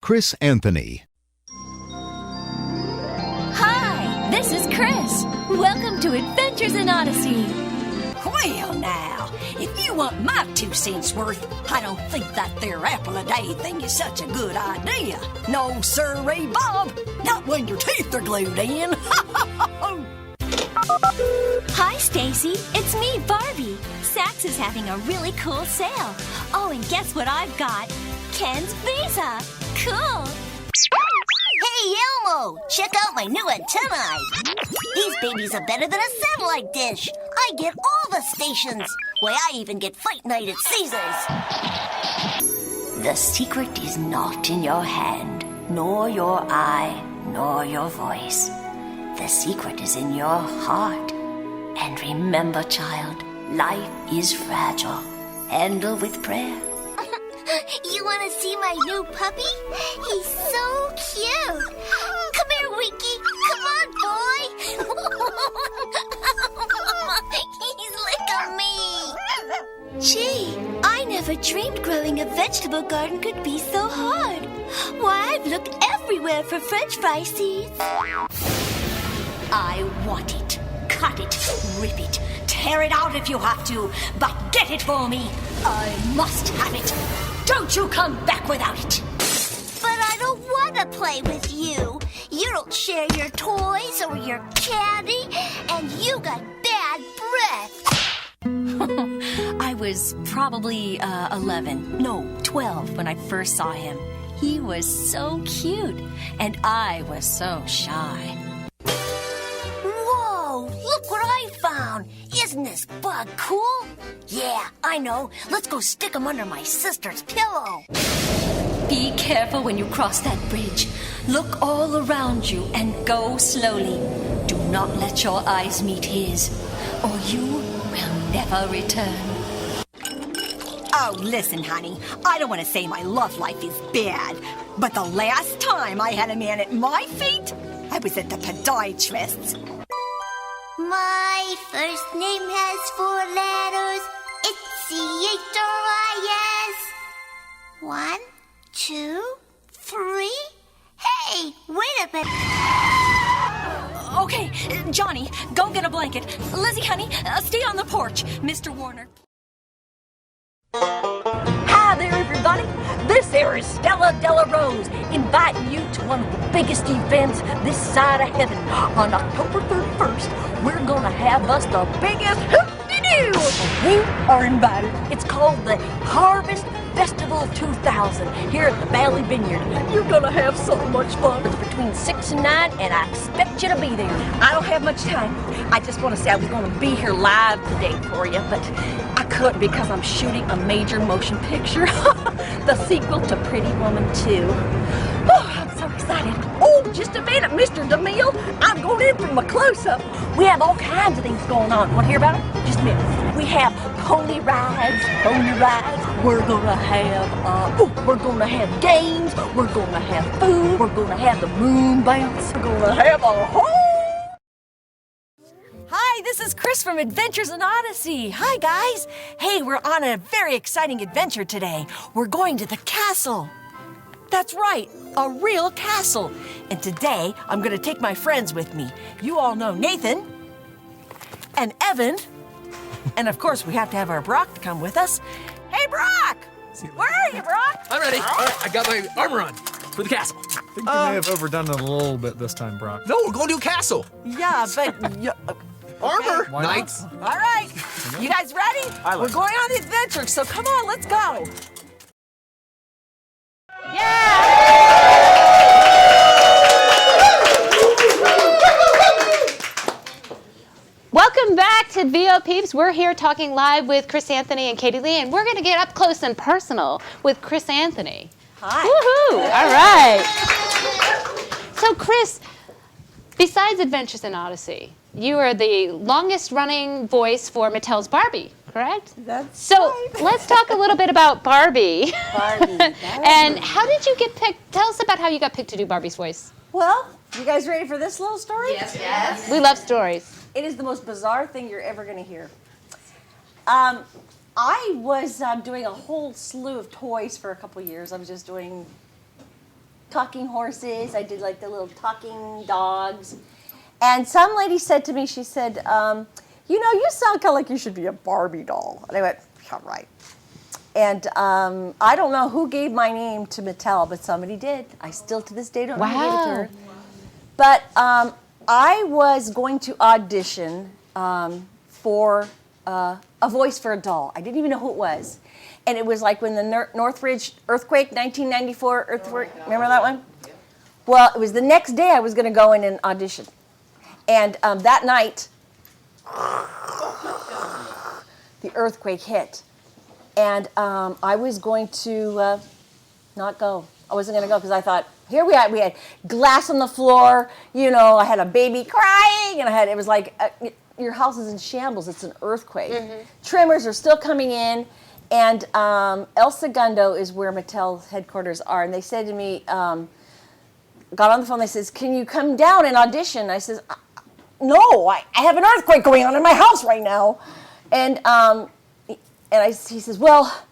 Chris Anthony. Hi, this is Chris. Welcome to Adventures in Odyssey. Well, now, if you want my 2 cents worth, I don't think that there apple-a-day thing is such a good idea. No, sirree, Bob. Not when your teeth are glued in. Hi, Stacy. It's me, Barbie. Saks is having a really cool sale. Oh, and guess what I've got? Ken's Visa. Cool. Hey, Elmo! Check out my new antennae. These babies are better than a satellite dish. I get all the stations. Why, I even get fight night at Caesar's. The secret is not in your hand, nor your eye, nor your voice. The secret is in your heart. And remember, child, life is fragile. Handle with prayer. You want to see my new puppy? He's so cute. Come here, Winky. Come on, boy. He's licking me. Gee, I never dreamed growing a vegetable garden could be so hard. Why, I've looked everywhere for French fry seeds. I want it. Cut it. Rip it. Tear it out if you have to. But get it for me. I must have it. Don't you come back without it. But I don't want to play with you. You don't share your toys or your candy, and you got bad breath. I was probably 11, no, 12 when I first saw him. He was so cute, and I was so shy. Whoa, look what I found. Isn't this bug cool? Yeah, I know. Let's go stick him under my sister's pillow. Be careful when you cross that bridge. Look all around you and go slowly. Do not let your eyes meet his, or you will never return. Oh, listen, honey. I don't want to say my love life is bad, but the last time I had a man at my feet, I was at the podiatrist's. My first name has 4 letters. It's C-H-R-I-S. 1, 2, 3. Hey, wait a minute. Okay, Johnny, go get a blanket. Lizzie, honey, stay on the porch. Mr. Warner. Hi there, everybody. This here is Stella Della Rose, inviting you to one of the biggest events this side of heaven. On October 31st, we're gonna have us the biggest hoop-de-doo. You are invited. It's called the Harvest Festival 2000 here at the Valley Vineyard. You're gonna have so much fun. It's between 6 and 9, and I expect you to be there. I don't have much time. I just want to say I was gonna be here live today for you, but I couldn't because I'm shooting a major motion picture. The sequel to Pretty Woman 2. Oh, I'm so excited. Oh, just a minute, Mr. DeMille. I'm going in from a close-up. We have all kinds of things going on. Want to hear about them? Just a minute. We have pony rides. We're gonna have games. We're gonna have food. We're gonna have the moon bounce. We're gonna have a whole... Hi, this is Chris from Adventures in Odyssey. Hi, guys. Hey, we're on a very exciting adventure today. We're going to the castle. That's right, a real castle. And today, I'm going to take my friends with me. You all know Nathan and Evan. And of course, we have to have our Brock come with us. Hey, Brock! Where are you, Brock? I'm ready. All right, I got my armor on for the castle. I think you may have overdone it a little bit this time, Brock. No, we're going to a castle. Yeah, but... Armor, Why knights. All right, you guys ready? We're going on the adventure, so come on, let's go. Welcome back to VO Peeps. We're here talking live with Chris Anthony and Katie Leigh, and we're going to get up close and personal with Chris Anthony. Hi. Woohoo! All right. So, Chris, besides Adventures in Odyssey, you are the longest-running voice for Mattel's Barbie, correct? That's so. right. Let's talk a little bit about Barbie. Barbie. And how did you get picked? Tell us about how you got picked to do Barbie's voice. Well, you guys ready for this little story? Yes. We love stories. It is the most bizarre thing you're ever going to hear. I was doing a whole slew of toys for a couple years. I was just doing talking horses. I did like the little talking dogs. And some lady said to me, she said, you know, you sound kind of like you should be a Barbie doll. And I went, yeah, right. And I don't know who gave my name to Mattel, but somebody did. I still, to this day, don't know who gave it to her. But I was going to audition for a voice for a doll. I didn't even know who it was. And it was like when the Northridge earthquake, 1994 earthquake, remember that one? Well, it was the next day I was going to go in and audition. And that night, the earthquake hit. And I was going to not go. I wasn't going to go because I thought, here we had glass on the floor, you know, I had a baby crying, and it was like, your house is in shambles, it's an earthquake. Tremors are still coming in, and El Segundo is where Mattel's headquarters are, and they said to me, got on the phone, they says, can you come down and audition? I says, no, I have an earthquake going on in my house right now. And he says, well,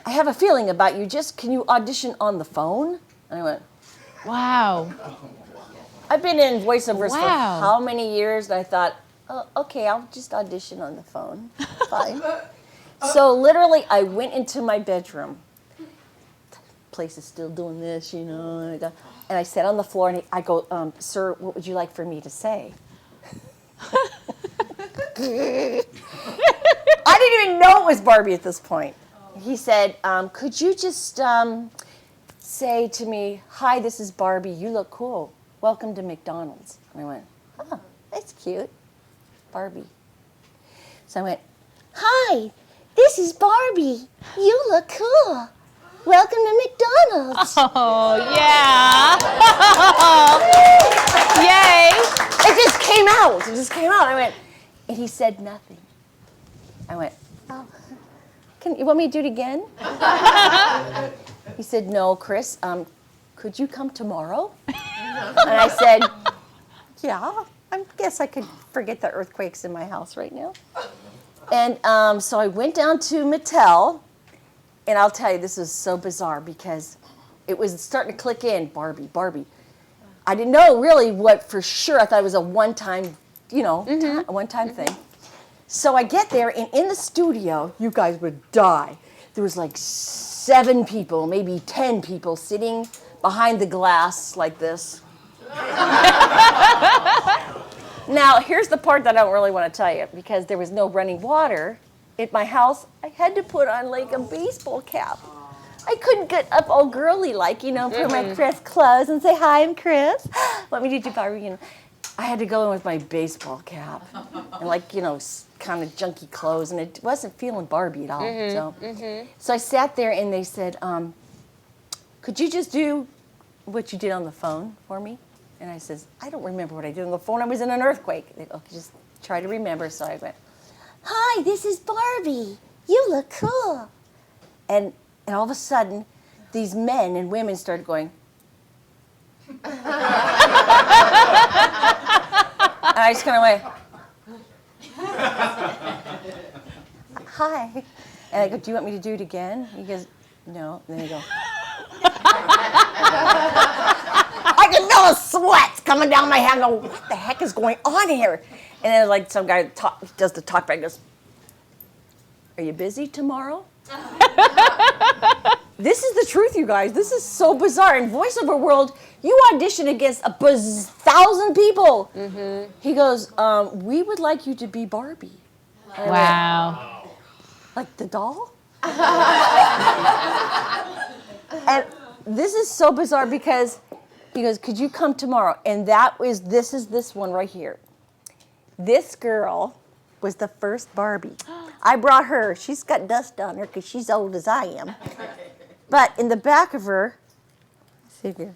I have a feeling about you, can you audition on the phone? And I went, wow. I've been in voiceovers for how many years? And I thought, oh, okay, I'll just audition on the phone. Fine. So literally, I went into my bedroom. Place is still doing this, you know. And I sat on the floor, and I go, sir, what would you like for me to say? I didn't even know it was Barbie at this point. He said, could you just say to me, hi, this is Barbie, you look cool. Welcome to McDonald's. And I went, oh, that's cute. Barbie. So I went, hi, this is Barbie. You look cool. Welcome to McDonald's. Oh, yeah. Yay. It just came out. It just came out. I went, and he said nothing. I went, oh, you want me to do it again? He said, no, Chris, could you come tomorrow? And I said, yeah, I guess I could forget the earthquakes in my house right now. And so I went down to Mattel, and I'll tell you, this is so bizarre because it was starting to click in, Barbie, Barbie. I didn't know really what for sure. I thought it was a one-time, you know, a one-time thing. So I get there, and in the studio, you guys would die. There was like 7 people, maybe 10 people sitting behind the glass like this. Now, here's the part that I don't really want to tell you, because there was no running water at my house. I had to put on like a baseball cap. I couldn't get up all girly like, you know, put my Chris clothes and say, hi, I'm Chris. Want me to do Barbie? You know, I had to go in with my baseball cap and like, you know, kind of junky clothes, and it wasn't feeling Barbie at all. So I sat there, and they said, could you just do what you did on the phone for me? And I says, I don't remember what I did on the phone. I was in an earthquake. They go, okay, just try to remember. So I went, hi, this is Barbie. You look cool. And all of a sudden, these men and women started going. And I just kind of went, hi. And I go, do you want me to do it again? He goes, no. And then they go. I can feel the sweat coming down my hand. I go, what the heck is going on here? And then like some guy does the talk back and goes, are you busy tomorrow? This is the truth, you guys. This is so bizarre. In voiceover world, you audition against 1,000 people. He goes, we would like you to be Barbie. And Wow. went, like the doll? And this is so bizarre because he goes, could you come tomorrow? And this is this one right here. This girl was the first Barbie. I brought her. She's got dust on her because she's old as I am. But in the back of her, see here.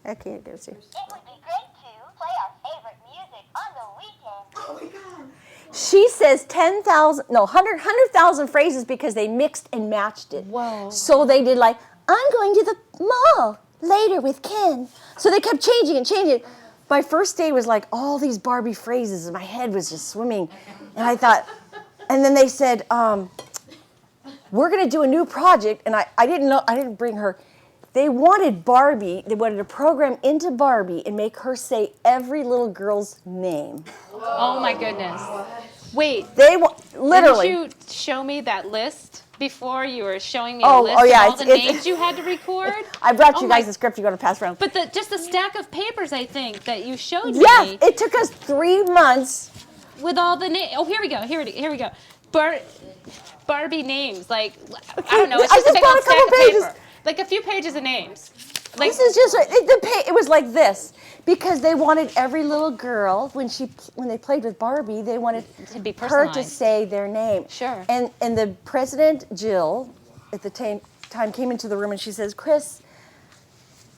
I can't go see. It would be great to play our favorite music on the weekend. Oh my God. She says 100,000 phrases because they mixed and matched it. Whoa. So they did like, I'm going to the mall later with Ken. So they kept changing and changing. My first day was like all these Barbie phrases, and my head was just swimming. And I thought, and then they said, we're going to do a new project. And I didn't know, I didn't bring her. They wanted Barbie, they wanted to program into Barbie and make her say every little girl's name. Oh my goodness. Wait. Literally. Didn't you show me that list before? You were showing me Oh, a list oh, yeah, of all the names you had to record? I brought you guys the script you're going to pass around. But just the stack of papers, I think, that you showed me. Yes, it took us 3 months. With all the names. Oh, here we go. Here we go. Barbie names. Like, I don't know. It's just a big old stack of paper. Like a few pages of names. Like, This is just, it was like this. Because they wanted every little girl, when they played with Barbie, they wanted to be her to personalized. say their name. Sure. And the president, Jill, at the time came into the room and she says, Chris,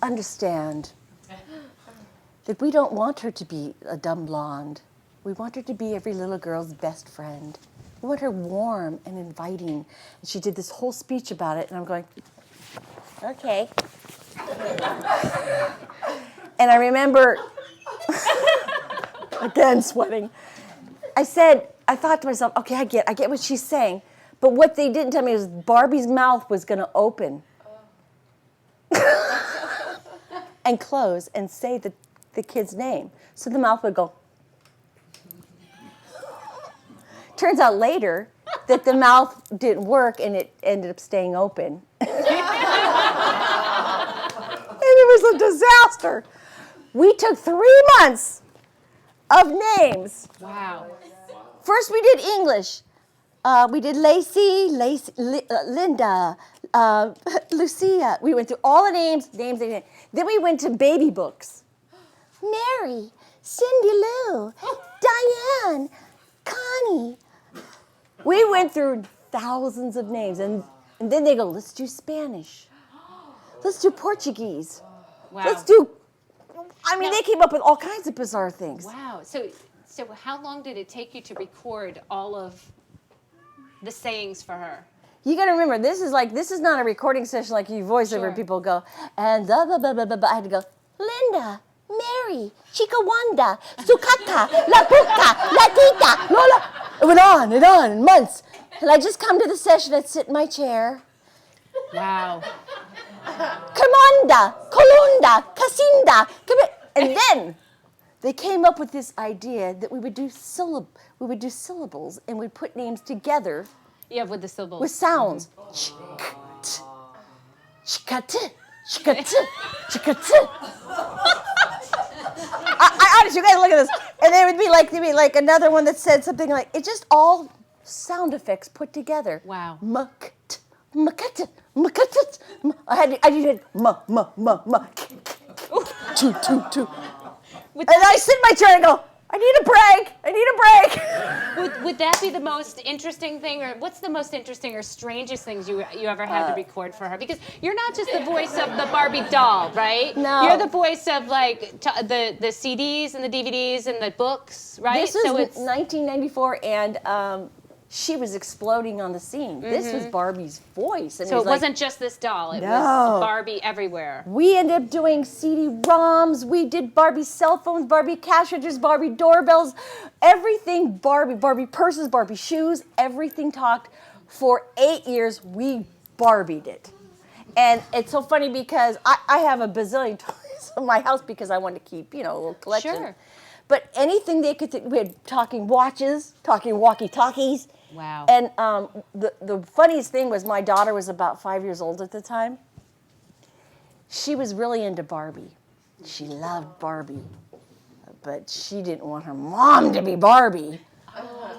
understand that we don't want her to be a dumb blonde. We want her to be every little girl's best friend. We want her warm and inviting. And she did this whole speech about it, and I'm going, okay. And I remember, again, sweating. I thought to myself, okay, I get what she's saying. But what they didn't tell me was Barbie's mouth was going to open and close and say the kid's name. So the mouth would go. Turns out later that the mouth didn't work and it ended up staying open. And it was a disaster. We took 3 months of names. wow. First we did English. We did Lacey, Linda, Lucia. We went through all the names. Then we went to baby books. Mary, Cindy Lou, Diane, Connie. We went through thousands of names. And then they go, let's do Spanish. Let's do Portuguese. Wow. Let's do... they came up with all kinds of bizarre things. Wow. So how long did it take you to record all of the sayings for her? You got to remember, this is not a recording session like you voiceover Sure. people go, and blah, blah, blah, blah, blah, blah. I had to go, Linda, Mary, Chica Wanda, Sukaka, La Puka, La Tita, Lola. It went on and on, months. And I just come to the session, I'd sit in my chair. Wow. Comanda, Colunda, Casinda, and then they came up with this idea that we would do syllables and we'd put names together. Yeah, with the syllables. With sounds. I honestly, you guys look at this. And there'd be like another one that said something like, it's just all sound effects put together. Wow. I did two. And I sit in my chair and go, I need a break. Would that be the most interesting thing, or what's the most interesting or strangest things you ever had to record for her? Because you're not just the voice of the Barbie doll, right? No. You're the voice of like the CDs and the DVDs and the books, right? This was 1994, and she was exploding on the scene. This was Barbie's voice. And So it wasn't just this doll. It was Barbie everywhere. We ended up doing CD-ROMs. We did Barbie cell phones, Barbie cash registers, Barbie doorbells, everything Barbie, Barbie purses, Barbie shoes, everything talked. For 8 years, we Barbied it. And it's so funny because I have a bazillion toys in my house because I wanted to keep, a little collection. Sure. But anything they could think, we had talking watches, talking walkie-talkies. Wow. And the funniest thing was my daughter was about 5 years old at the time. She was really into Barbie. She loved Barbie. But she didn't want her mom to be Barbie.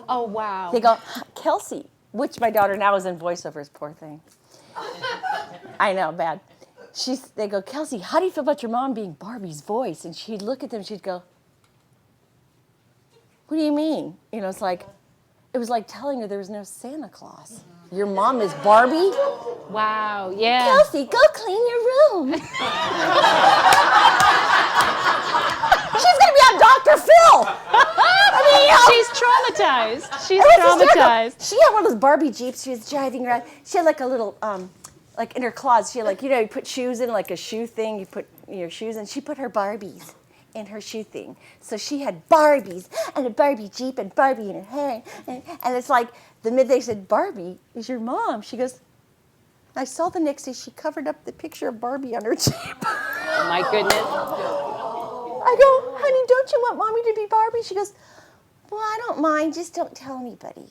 Oh, wow. They go, Kelsey, which my daughter now is in voiceovers, poor thing. I know, bad. They go, Kelsey, how do you feel about your mom being Barbie's voice? And she'd look at them, she'd go, what do you mean? It was like telling her there was no Santa Claus. Your mom is Barbie? Wow, yeah. Kelsey, go clean your room. She's going to be on Dr. Phil. She's traumatized. She's traumatized. She had one of those Barbie Jeeps she was driving around. She had like a little, like in her closet, she had you put shoes in, like a shoe thing. You put your shoes in. She put her Barbies in her shoe thing. So she had Barbies and a Barbie Jeep and Barbie in her hair. And it's like, the minute they said, Barbie is your mom, she goes, I saw the next day she covered up the picture of Barbie on her Jeep. Oh my goodness. I go, honey, don't you want mommy to be Barbie? She goes, well, I don't mind, just don't tell anybody.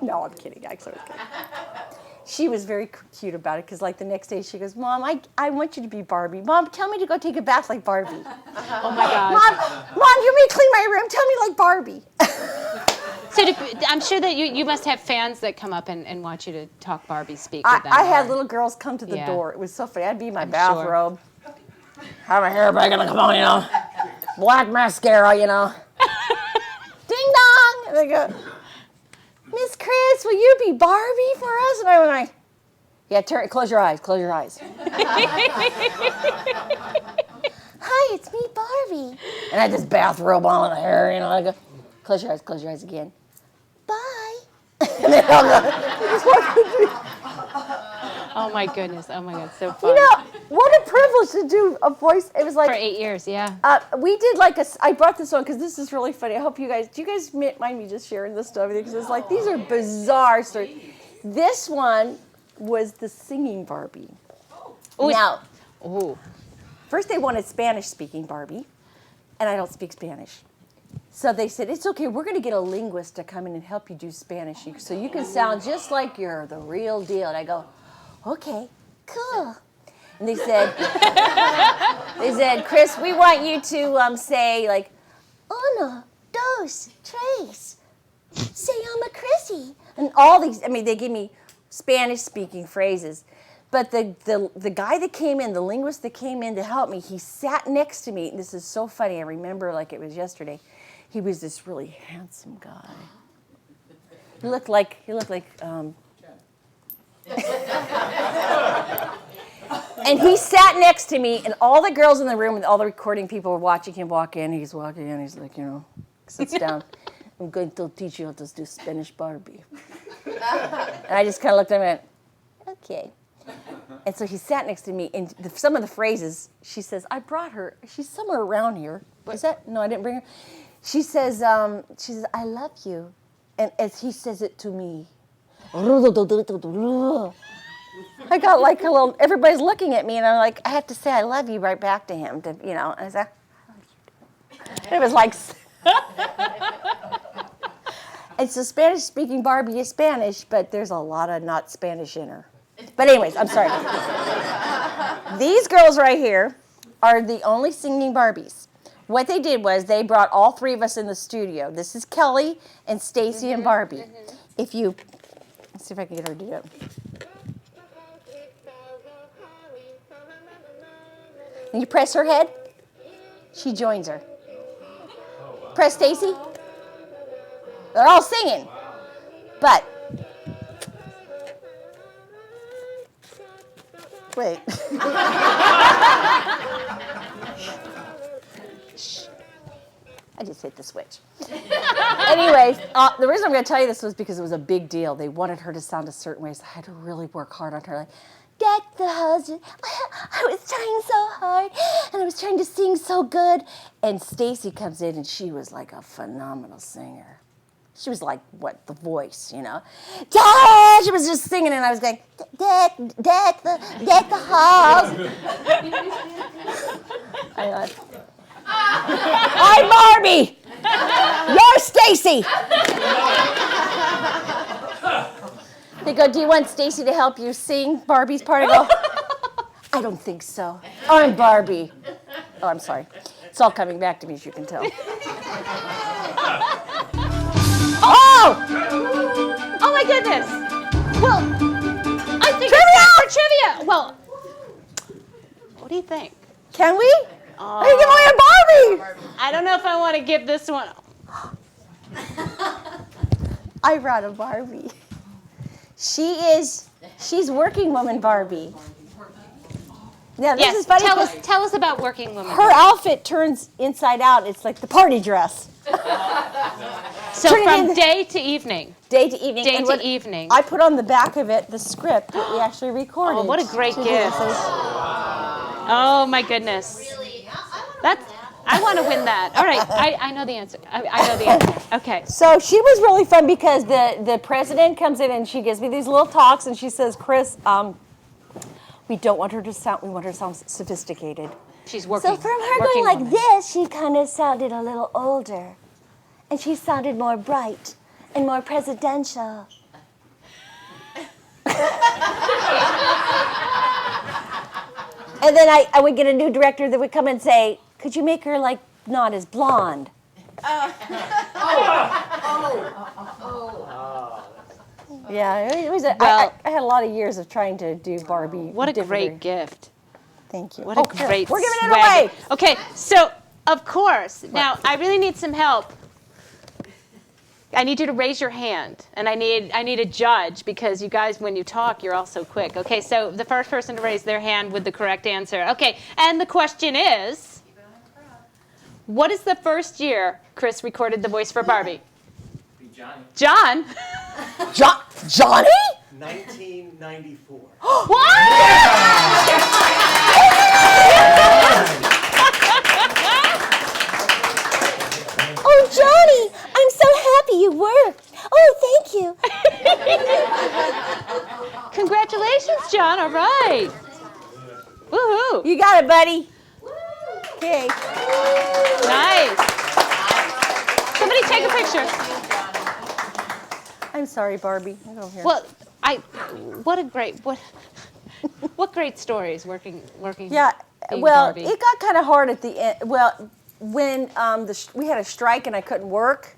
No, I'm kidding. Actually, I was kidding. She was very cute about it because, like, the next day she goes, Mom, I want you to be Barbie. Mom, tell me to go take a bath like Barbie. Oh my God. Mom, you may clean my room. Tell me like Barbie. So I'm sure that you must have fans that come up and want you to talk Barbie speak with them. I had little girls come to the door. It was so funny. I'd be in my bathrobe. Sure. Have my hair back in the come on, you know. Black mascara, you know. Ding dong. And they go, Miss Chris, will you be Barbie for us? And I went like, yeah, close your eyes, close your eyes. Hi, it's me, Barbie. And I had this bathrobe on with the hair, you know. I go, close your eyes again. Bye. And then I'll go, oh my goodness, so fun. You know, what a privilege to do a voice. It was like for 8 years, yeah. We did like I brought this on because this is really funny. I hope do you guys mind me just sharing this stuff? Because it's like, these are bizarre stories. This one was the singing Barbie. First they wanted Spanish-speaking Barbie, and I don't speak Spanish. So they said, it's okay, we're going to get a linguist to come in and help you do Spanish so you can sound just like you're the real deal. And I go, okay, cool. And they said, Chris, we want you to say, like, uno, dos, tres, se llama Chrissy. And all these, they gave me Spanish-speaking phrases. But the guy that came in, the linguist that came in to help me, he sat next to me. This is so funny. I remember like it was yesterday. He was this really handsome guy. He looked like and he sat next to me, and all the girls in the room and all the recording people were watching him walk in. He's walking in, he's like, sits down. I'm going to teach you how to do Spanish Barbie. And I just kind of looked at him and went, okay. And so he sat next to me, and some of the phrases, she says, I brought her. She's somewhere around here. Is that? No, I didn't bring her. She says, I love you. And as he says it to me, I got like a little, everybody's looking at me, and I'm like, I have to say I love you right back to him. And I said, it was like, it's a Spanish-speaking Barbie is Spanish, but there's a lot of not Spanish in her. But anyways, I'm sorry. These girls right here are the only singing Barbies. What they did was they brought all three of us in the studio. This is Kelly and Stacy and Barbie. If you, let's see if I can get her to do it. And you press her head, she joins her. Press Stacy. They're all singing, but wait. I just hit the switch. Anyways, the reason I'm going to tell you this was because it was a big deal. They wanted her to sound a certain way, so I had to really work hard on her. Like, get the husband. I was trying so hard, and I was trying to sing so good. And Stacy comes in, and she was like a phenomenal singer. She was like, The Voice, She was just singing, and I was going, deck the halls. I thought, I'm Barbie. You're Stacy. They go, do you want Stacy to help you sing Barbie's part? I go, I don't think so. I'm Barbie. Oh, I'm sorry. It's all coming back to me, as you can tell. Oh my goodness. Well, I think it's time for trivia. Well, What do you think? Can we? I think give away a Barbie. I don't know if I want to give this one. I brought a Barbie. She's working woman Barbie. Yeah, this is funny. Tell us about Working Woman. Her outfit turns inside out. It's like the party dress. So from day to evening. Day to evening. Day to evening. I put on the back of it the script that we actually recorded. Oh, what a great gift. Oh my goodness. Really? I want to win that. All right, I know the answer. I know the answer. Okay. So she was really fun because the president comes in and she gives me these little talks and she says, Chris, we don't want her to sound, we want her to sound sophisticated. She's working. So from her going like this, she kind of sounded a little older. And she sounded more bright and more presidential. And then I would get a new director that would come and say, could you make her like not as blonde? Yeah, it was. I had a lot of years of trying to do Barbie. What a great gift. Thank you. What a great We're giving it swag. away. Okay, so of course, now I really need some help. I need you to raise your hand, and I need a judge because you guys, when you talk, you're all so quick. Okay, so the first person to raise their hand with the correct answer. Okay, and the question is, what is the first year Chris recorded the voice for Barbie? Johnny. John? Johnny? 1994. Oh, Johnny, I'm so happy you worked. Oh, thank you. Congratulations, John. All right. Woohoo. You got it, buddy. Okay. Nice. Somebody take a picture. I'm sorry, Barbie. Get over here. Well, what great stories working. Yeah. being Well, Barbie. it got kind of hard at the end. Well, when we had a strike and I couldn't work.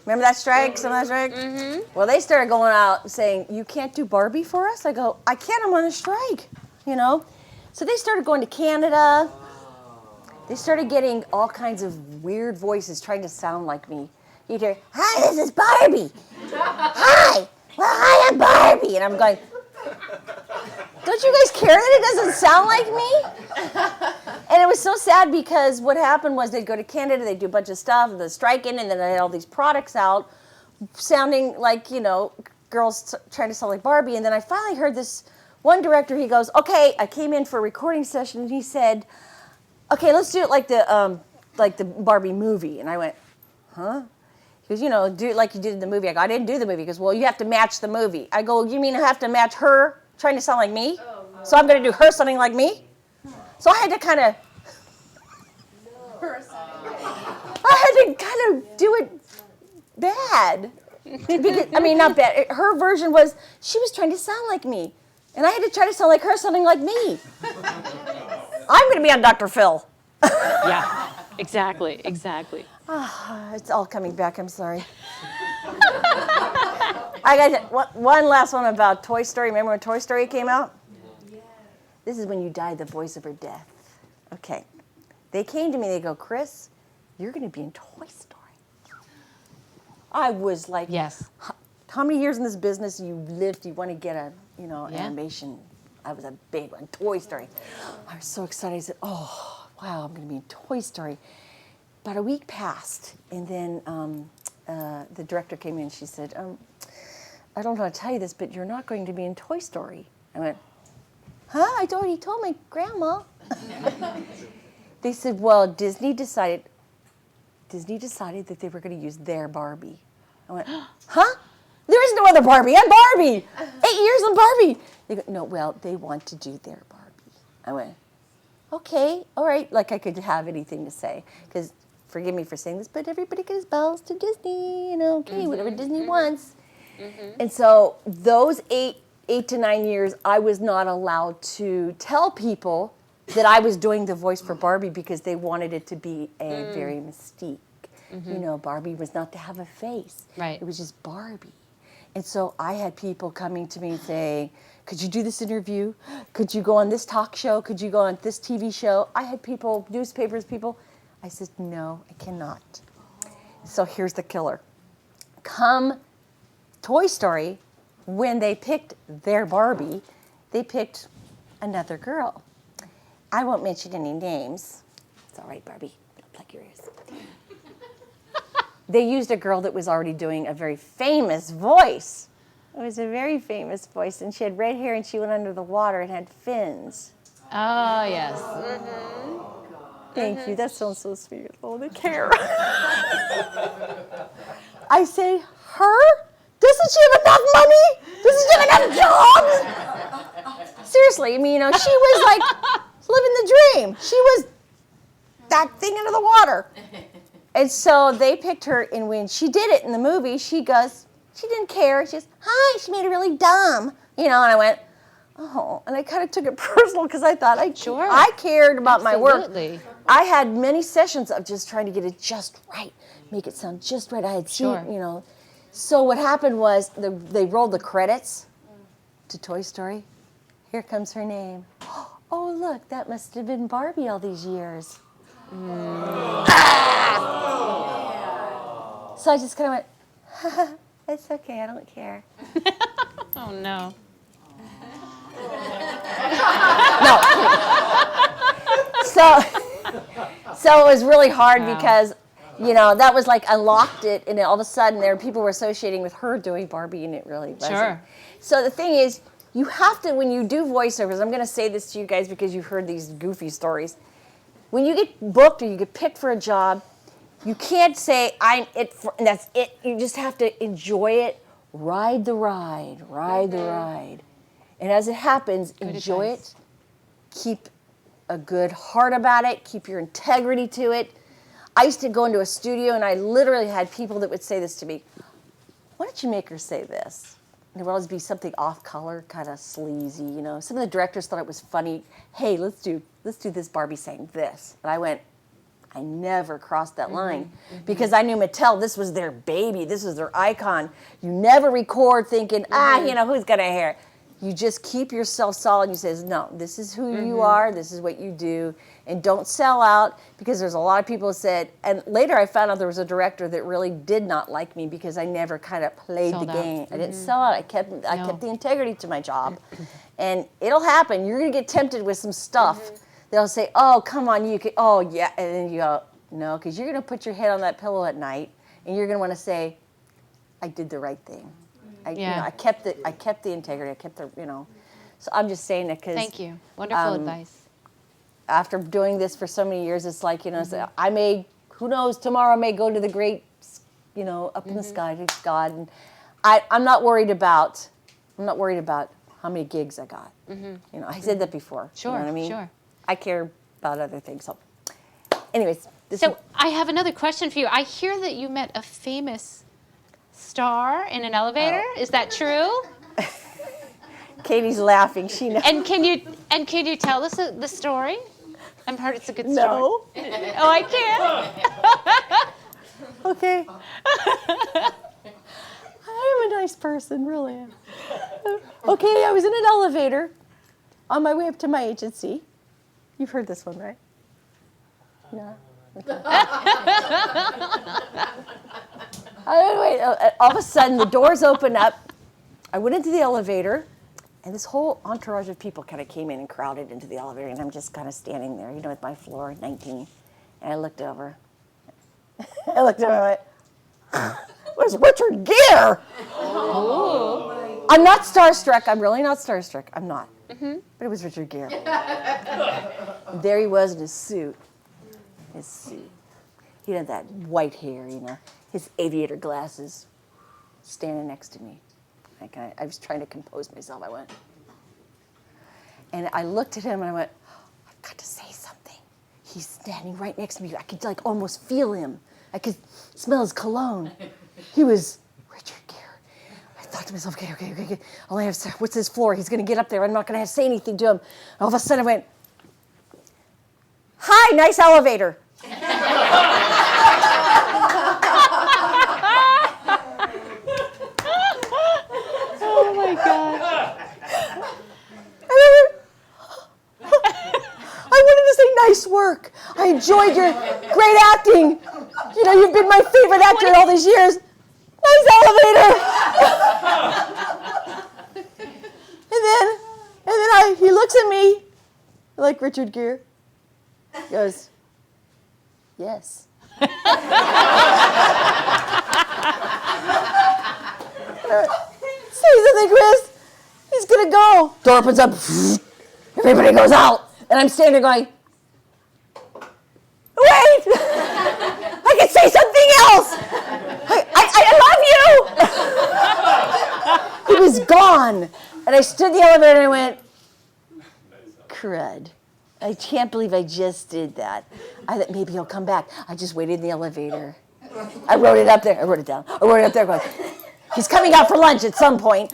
Remember that strike? Some of that strike? Mm-hmm. Well, they started going out saying, "You can't do Barbie for us." I go, "I can't. I'm on a strike." You know. So they started going to Canada. They started getting all kinds of weird voices trying to sound like me. You'd hear, "Hi, this is Barbie." "Hi, well, I am Barbie." And I'm going, don't you guys care that it doesn't sound like me? And it was so sad because what happened was they'd go to Canada, they'd do a bunch of stuff, the striking, and then they had all these products out sounding like, you know, girls trying to sound like Barbie. And then I finally heard this one director, he goes, "Okay," I came in for a recording session, and he said, "Okay, let's do it like the Barbie movie." And I went, "Huh?" He goes, "You know, do it like you did in the movie." I go, "I didn't do the movie." He goes, "Well, you have to match the movie." I go, "You mean I have to match her trying to sound like me? Oh, no. So I'm going to do her sounding like me?" So I had to kind of... do it bad. Because, I mean, not bad. Her version was, she was trying to sound like me. And I had to try to sound like her sounding like me. I'm going to be on Dr. Phil. Yeah, exactly. It's all coming back, I'm sorry. I got one last one about Toy Story. Remember when Toy Story came out? Yeah. This is when you died the voice of her death. Okay. They came to me, they go, "Chris, you're going to be in Toy Story." I was like, yes. How many years in this business you lived, you want to get a, animation? I was a big one, Toy Story. I was so excited. I said, "Oh, wow, I'm going to be in Toy Story." About a week passed, and then the director came in and she said, "I don't know how to tell you this, but you're not going to be in Toy Story." I went, "Huh? I already told my grandma." They said, "Well, Disney decided that they were going to use their Barbie." I went, "Huh? There is no other Barbie. I'm Barbie. 8 years on Barbie." They go, "No, well, they want to do their Barbie." I went, "Okay, all right." Like I could have anything to say, because forgive me for saying this, but everybody gets balls to Disney, okay, whatever Disney wants. Mm-hmm. And so those 8 to 9 years, I was not allowed to tell people that I was doing the voice for Barbie because they wanted it to be a very mystique. Mm-hmm. Barbie was not to have a face. Right. It was just Barbie. And so I had people coming to me and saying, "Could you do this interview? Could you go on this talk show? Could you go on this TV show?" I had people, newspapers, people. I said, "No, I cannot." So here's the killer. Come Toy Story, when they picked their Barbie, they picked another girl. I won't mention any names. It's all right, Barbie. Don't plug your ears. They used a girl that was already doing a very famous voice. It was a very famous voice, and she had red hair, and she went under the water and had fins. Oh, yes. Thank you. That sounds so sweet. Oh, they care. I say, her? Doesn't she have enough money? Doesn't she have enough jobs? Seriously, I mean, she was like living the dream. She was that thing into the water. And so they picked her, and when she did it in the movie, she didn't care. She goes, hi, she made it really dumb. And I went, oh, and I kind of took it personal because I thought I cared about my work. I had many sessions of just trying to get it just right, make it sound just right. I had seen, So what happened was they rolled the credits to Toy Story. Here comes her name. Oh, look, that must have been Barbie all these years. So I just kind of went, it's okay, I don't care. Oh, no. So it was really hard because, that was like I locked it, and all of a sudden people were associating with her doing Barbie, and it really wasn't. Sure. So the thing is, you have to, when you do voiceovers, I'm going to say this to you guys because you've heard these goofy stories. When you get booked or you get picked for a job, you can't say, I'm it, and that's it. You just have to enjoy it, ride the ride, ride the ride. And as it happens, enjoy it, keep a good heart about it, keep your integrity to it. I used to go into a studio, and I literally had people that would say this to me, why don't you make her say this? And it would always be something off-color, kind of sleazy, Some of the directors thought it was funny. Hey, let's do this Barbie saying this. And I went, I never crossed that line because I knew Mattel, this was their baby, this was their icon. You never record thinking, who's going to hear it? You just keep yourself solid and you say, no, this is who you are, this is what you do, and don't sell out because there's a lot of people who said, and later I found out there was a director that really did not like me because I never kind of played the game. I didn't sell out, I kept the integrity to my job. And it'll happen, you're going to get tempted with some stuff. They'll say, oh, come on, you can, oh, yeah, and then you go, no, because you're going to put your head on that pillow at night and you're going to want to say, I did the right thing. I kept the integrity. I kept the, So I'm just saying that because. Thank you. Wonderful advice. After doing this for so many years, it's like so I may, who knows, tomorrow I may go to the great, up in the sky to God, and I'm not worried about how many gigs I got. I said that before. Sure. You know what I mean? Sure. I care about other things. So, anyways. I have another question for you. I hear that you met a famous star in an elevator. Is that true? Katie's laughing. She knows. And can you tell us the story? I've heard it's a good story. No. Oh, I can't. Okay. I am a nice person, really. Okay, I was in an elevator on my way up to my agency. You've heard this one, right? No. Okay. Anyway, all of a sudden, the doors open up. I went into the elevator, and this whole entourage of people kind of came in and crowded into the elevator, and I'm just kind of standing there, with my floor, 19. And I looked over. And I went, where's Richard Gere? Oh. I'm not starstruck. I'm really not starstruck. I'm not. But it was Richard Gere. There he was in his suit. He had that white hair, his aviator glasses, standing next to me. I was trying to compose myself. I went. And I looked at him and I went, I've got to say something. He's standing right next to me. I could almost feel him. I could smell his cologne. He was Richard Gere. I thought to myself, okay. What's his floor? He's going to get up there. I'm not going to say anything to him. All of a sudden I went, hi, nice elevator. Oh my God. I wanted to say nice work. I enjoyed your great acting. You've been my favorite actor all these years. Nice elevator. and then he looks at me like Richard Gere. He goes, yes. Say something, Chris. He's gonna go. Door opens up. Everybody goes out. And I'm standing there going, what? And then he looks at me like Richard Gere. He goes, yes. Say something, Chris. He's gonna go. Door opens up. Everybody goes out. And I'm standing there going, what? And then he looks at me like Richard Gere. He goes, yes. And then Wait! I can say something else! I love you! He was gone. And I stood in the elevator and I went, crud. I can't believe I just did that. I thought maybe he'll come back. I just waited in the elevator. I wrote it up there. I wrote it down. I wrote it up there going, he's coming out for lunch at some point.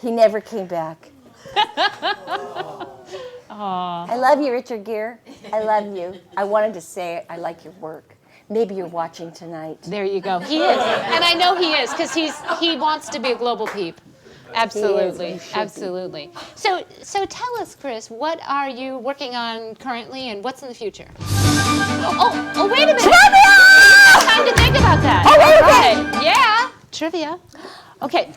He never came back. I love you, Richard Gere. I love you. I wanted to say I like your work. Maybe you're watching tonight. There you go. He is. And I know he is because he wants to be a global peep. Absolutely. Absolutely. So tell us, Chris, what are you working on currently and what's in the future? Oh, wait a minute. Trivia! Time to think about that. Oh, wait a minute. Yeah. Trivia. Okay.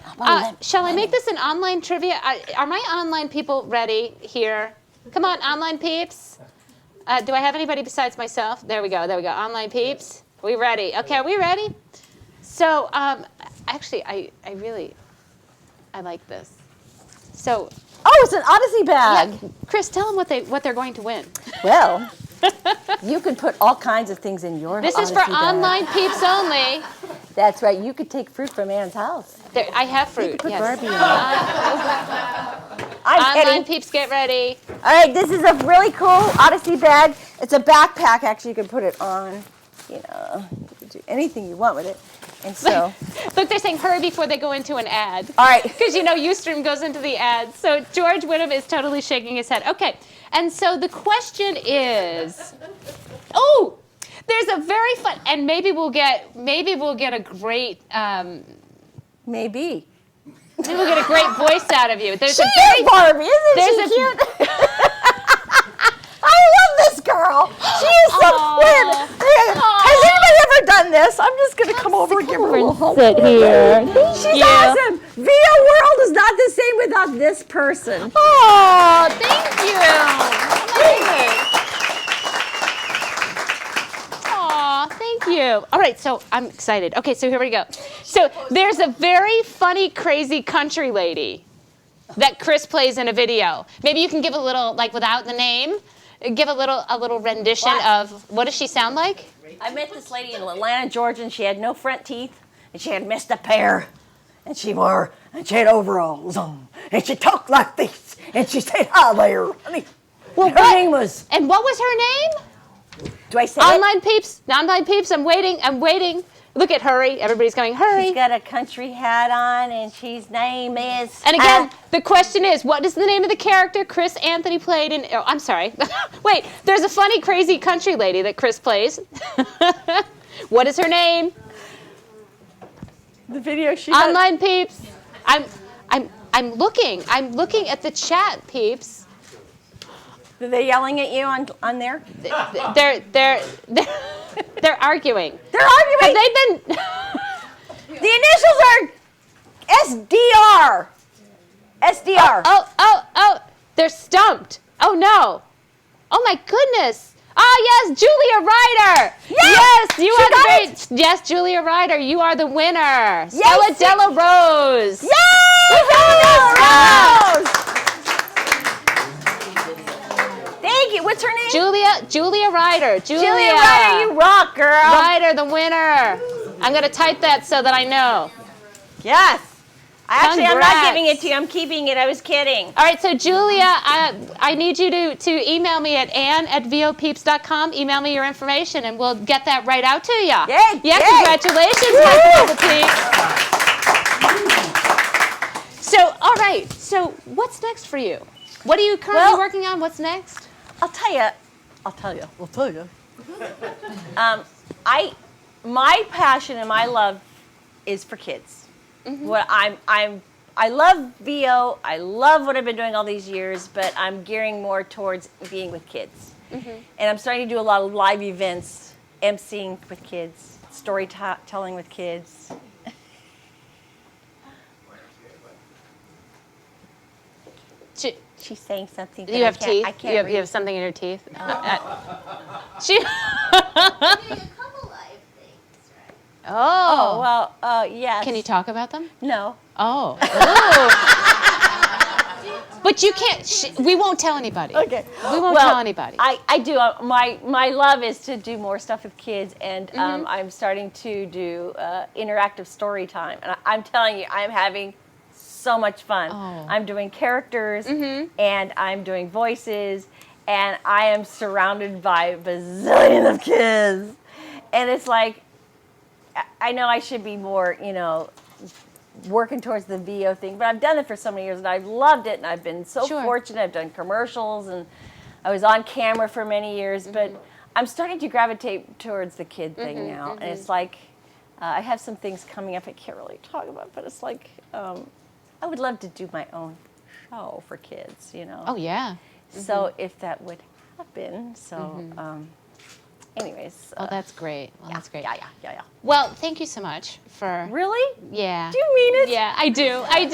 Shall I make this an online trivia? Are my online people ready here? Come on, online peeps. Do I have anybody besides myself? There we go. Online peeps. We ready? Okay, are we ready? So, actually, I like this. So. Oh, it's an Odyssey bag. Yeah, Chris, tell them what they're going to win. Well, you can put all kinds of things in your This Odyssey is for bag. online peeps only. That's right. You could take fruit from Anne's house. There, I have fruit. You could put yes. Barbie in I'm kidding. online peeps, get ready. All right, this is a really cool Odyssey bag. It's a backpack. Actually, you can put it on. You know, you can do anything you want with it. And so, look, they're saying hurry before they go into an ad. All right. Because you know Ustream goes into the ad. So George Whittam is totally shaking his head. Okay, and so the question is, oh, there's a very fun, and maybe we'll get a great. Maybe we'll get a great voice out of you. There's she a very, is Barbie, isn't she cute? I love this girl. She is so weird. Has anybody ever done this? I'm just going to come over and give her a little hug. Sit here. She's awesome. VO World is not the same without this person. Oh, thank you. Aw, thank you. All right, so I'm excited. Okay, so here we go. So there's a very funny, crazy country lady that Chris plays in a video. Maybe you can give a little, like without the name, give a little rendition of what does she sound like? I met this lady in Atlanta, Georgia, and she had no front teeth, and she had missed a pair, and she had overalls on, and she talked like this, and she said, "Hi there, honey." Well, her name was. And what was her name? Do I say Online peeps, online peeps. I'm waiting. Look at hurry. Everybody's going hurry. She's got a country hat on, and she's name is. And again, the question is, what is the name of the character Chris Anthony played in? Oh, I'm sorry. Wait, there's a funny, crazy country lady that Chris plays. What is her name? The video she. Online peeps. I'm looking at the chat, peeps. Are they yelling at you on there? They're arguing. They're arguing. Have they been? The initials are SDR. SDR. Oh, they're stumped. Oh no. Oh my goodness. Oh yes, Julia Ryder. Yes, you are the great. Yes, Julia Ryder, you are the winner. Stella Della Rose. Yay! Stella Rose. Thank you. What's her name? Julia Ryder. Julia Ryder, you rock, girl. Ryder, the winner. I'm gonna type that so that I know. Yes. Actually, I'm Congrats. not giving it to you. I'm keeping it. I was kidding. All right, so Julia, I need you to email me at ann@vopeeps.com. Email me your information, and we'll get that right out to you. Yay! Yeah, yay. congratulations, my global peeps. So, all right, so what's next for you? What are you currently working on? What's next? I'll tell you. My passion and my love is for kids. Mm-hmm. What I love VO. I love what I've been doing all these years, but I'm gearing more towards being with kids. Mm-hmm. And I'm starting to do a lot of live events, emceeing with kids, storytelling with kids. She's saying something. You have teeth? I can't You have something in your teeth? A couple live things, right? Oh. Well, yes. Can you talk about them? No. Oh. But But you can't. We won't tell anybody. Okay. We won't tell anybody. I do. My love is to do more stuff with kids, and I'm starting to do interactive story time. And I'm telling you, I'm having so much fun. Oh. I'm doing characters, and I'm doing voices, and I am surrounded by bazillions of kids. And it's like, I know I should be more, working towards the VO thing, but I've done it for so many years, and I've loved it, and I've been so fortunate. I've done commercials, and I was on camera for many years, but I'm starting to gravitate towards the kid thing now, and it's like, I have some things coming up I can't really talk about, but it's like, I would love to do my own show for kids, Oh, yeah. So if that would happen, anyways. Oh, that's great. Well, that's great. Yeah. Well, thank you so much for. Really? Yeah. Do you mean it? Yeah, I do. I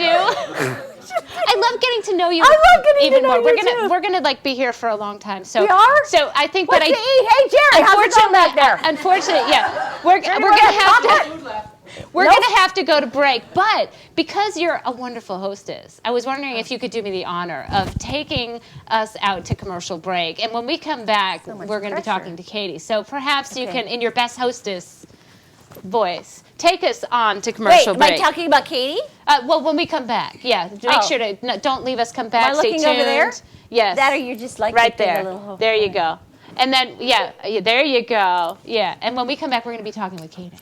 love getting to know you. I love getting even to know more. you We're gonna be here for a long time. So we are. So I think What's that to eat? Hey, Jerry, how's it going back there? Unfortunately, yeah, we're gonna have to. We're going to have to go to break, but because you're a wonderful hostess, I was wondering if you could do me the honor of taking us out to commercial break. And when we come back, we're going to be talking to Katie. So perhaps you can, in your best hostess voice, take us on to commercial break. Am I talking about Katie? Well, when we come back, yeah. Make sure to don't leave us. Come back. Am I looking Stay tuned. over there? Yes. That or you just like right there. there. There you go. And then, there you go. Yeah. And when we come back, we're going to be talking with Katie.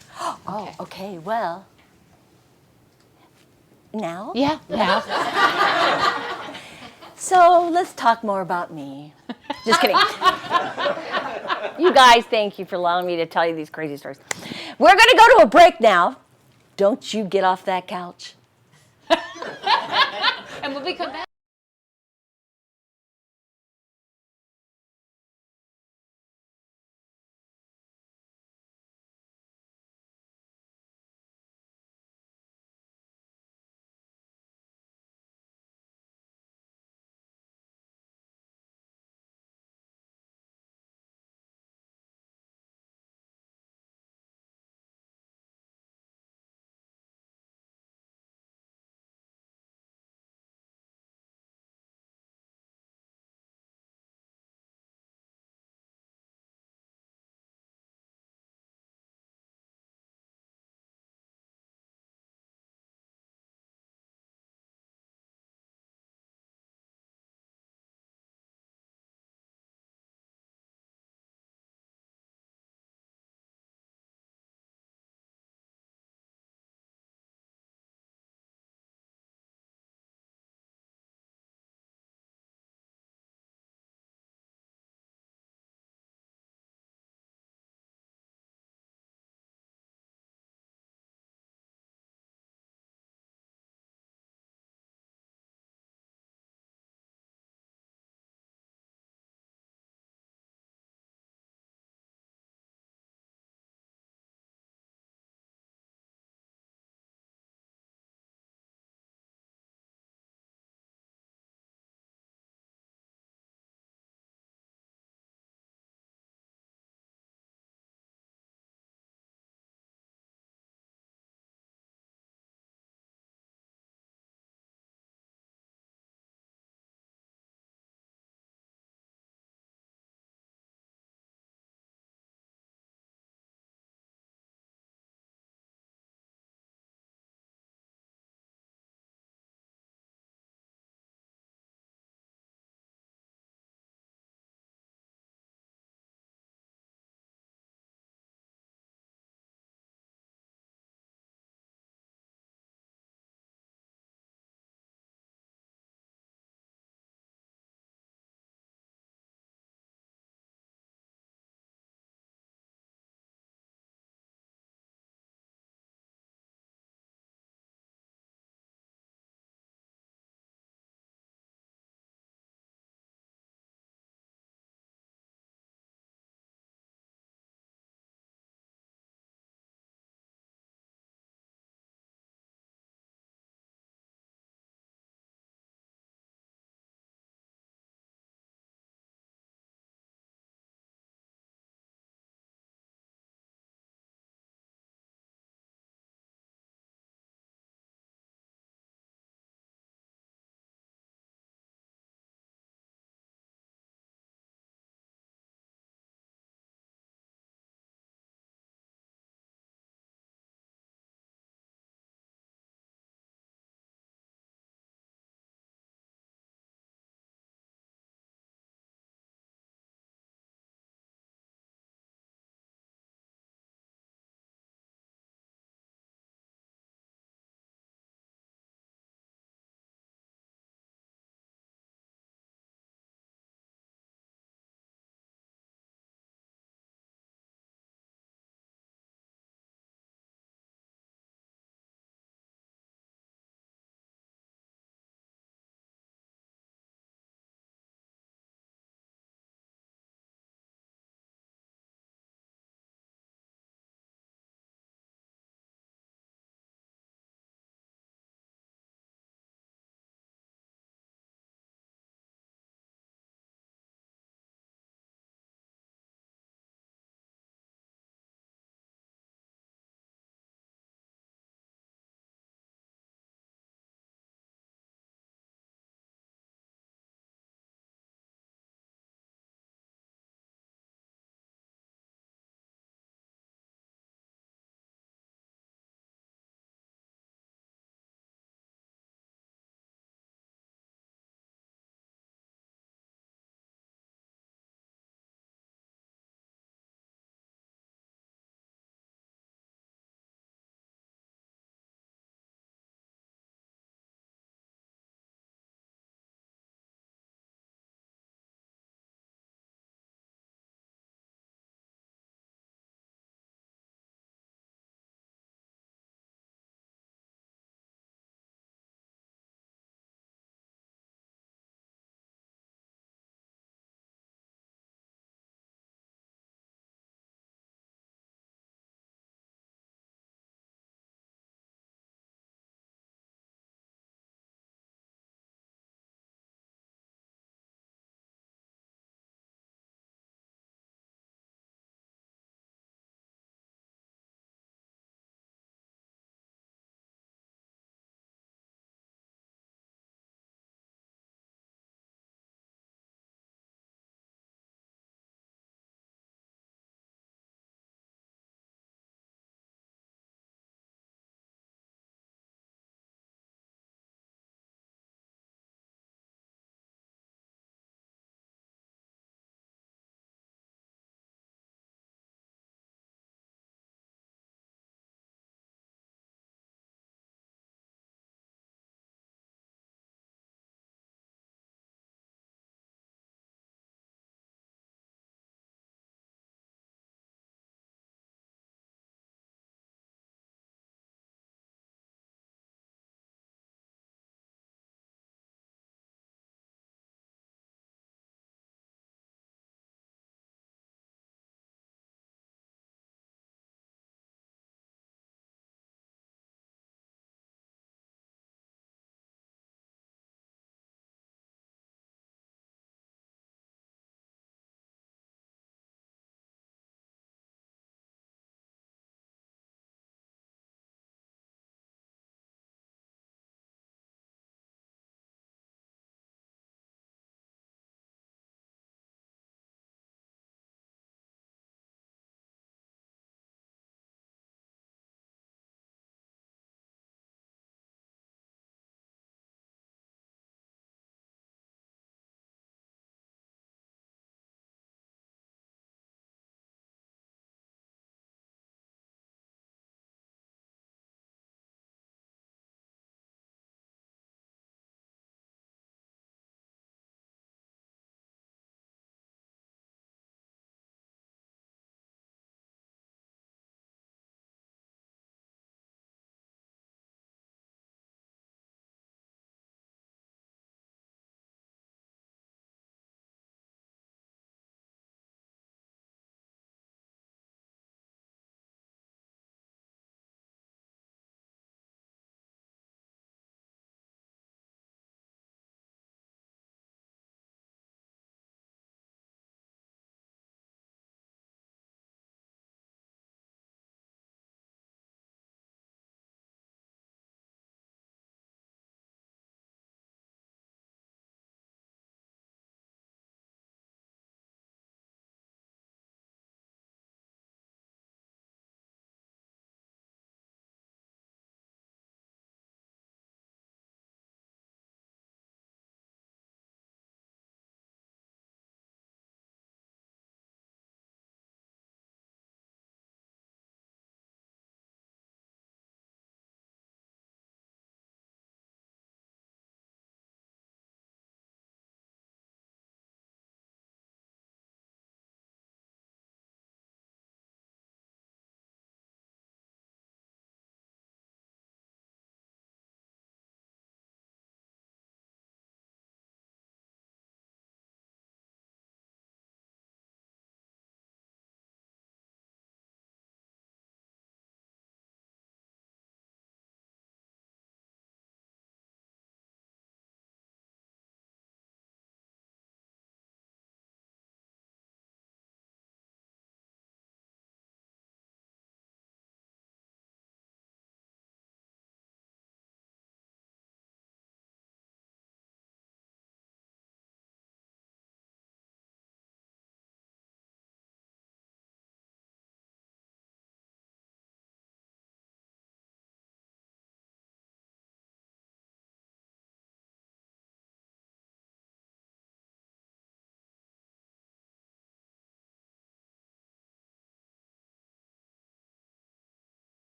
Okay. Well, now? Yeah, now. So let's talk more about me. Just kidding. You guys, thank you for allowing me to tell you these crazy stories. We're going to go to a break now. Don't you get off that couch. And when we come back.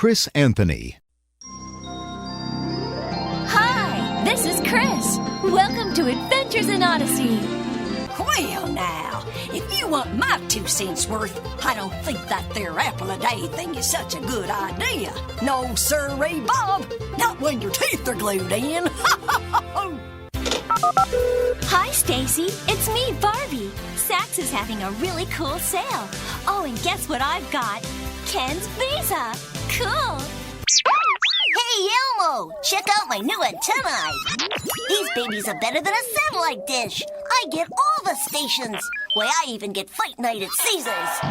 Chris Anthony. Hi, this is Chris. Welcome to Adventures in Odyssey. Well, now, if you want my 2 cents worth, I don't think that there apple-a-day thing is such a good idea. No, sirree, Bob. Not when your teeth are glued in. Hi, Stacy. It's me, Barbie. Saks is having a really cool sale. Oh, and guess what I've got? Ken's Visa. Cool. Hey, Elmo! Check out my new antennae. These babies are better than a satellite dish. I get all the stations. Why, I even get fight night at Caesar's.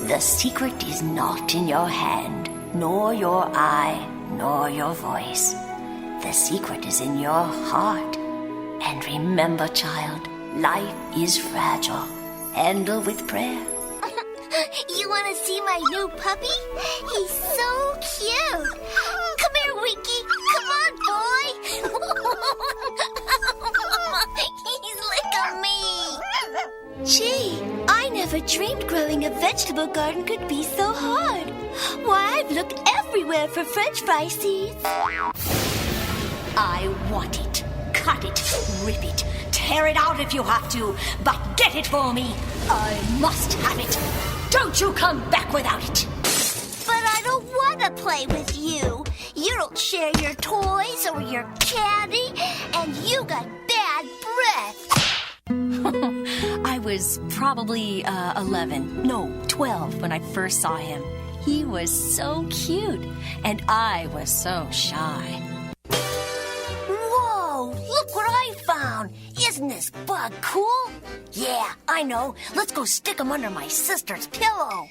The secret is not in your hand, nor your eye, nor your voice. The secret is in your heart. And remember, child, life is fragile. Handle with prayer. You want to see my new puppy? He's so cute. Come here, Winky. Come on, boy. He's licking me. Gee, I never dreamed growing a vegetable garden could be so hard. Why, I've looked everywhere for French fry seeds. I want it. Cut it. Rip it. Tear it out if you have to. But get it for me. I must have it. Don't you come back without it. But I don't want to play with you. You don't share your toys or your candy, and you got bad breath. I was probably 11, no, 12 when I first saw him. He was so cute, and I was so shy. Whoa, look what I found. Isn't this bug cool? Yeah, I know. Let's go stick him under my sister's pillow.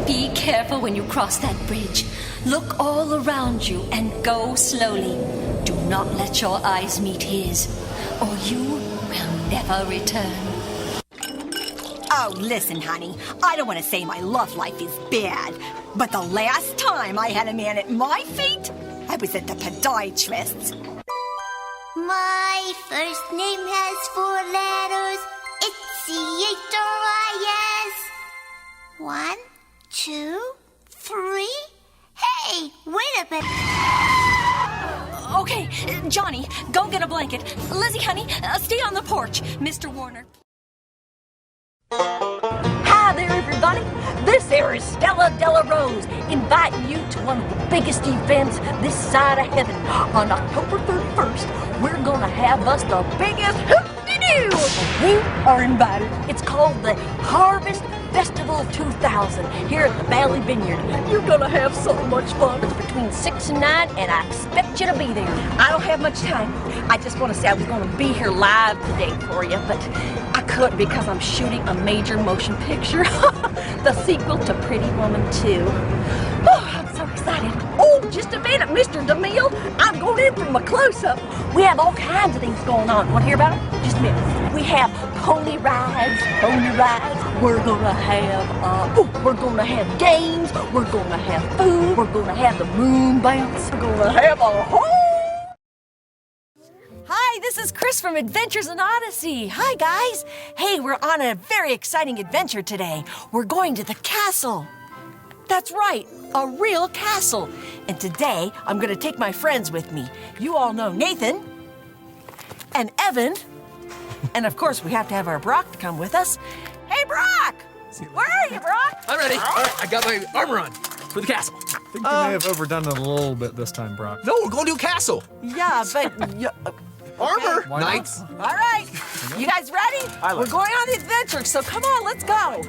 Be careful when you cross that bridge. Look all around you and go slowly. Do not let your eyes meet his, or you will never return. Oh, listen, honey. I don't want to say my love life is bad, but the last time I had a man at my feet, I was at the podiatrist's. My first name has 4 letters. It's C-H-R-I-S. 1, 2, 3. Hey, wait a minute. Okay, Johnny, go get a blanket. Lizzie, honey, stay on the porch. Mr. Warner. Hi there, everybody. This here is Stella Della Rose, inviting you to one of the biggest events this side of heaven. On October 31st, we're going to have us the biggest hoop-de-doo. You are invited. It's called the Harvest Festival 2000 here at the Valley Vineyard. You're going to have so much fun. It's between 6 and 9, and I expect you to be there. I don't have much time. I just want to say I was going to be here live today for you, but I couldn't because I'm shooting a major motion picture. The sequel to Pretty Woman 2. Oh, I'm so excited. Oh, just a minute, Mr. DeMille. I'm going in for my close-up. We have all kinds of things going on. Want to hear about it? Just a minute. We have pony rides. We're gonna have games. We're gonna have food. We're gonna have the moon bounce. We're gonna have a whole. Hi, this is Chris from Adventures in Odyssey. Hi, guys. Hey, we're on a very exciting adventure today. We're going to the castle. That's right, a real castle. And today, I'm going to take my friends with me. You all know Nathan and Evan. And of course, we have to have our Brock to come with us. Hey, Brock! Where are you, Brock? I'm ready. All right, I got my armor on for the castle. I think you may have overdone it a little bit this time, Brock. No, we're going to a castle. Yeah, but... Armor. Why Knights. not? All right, you guys ready? We're going on the adventure, so come on, let's go.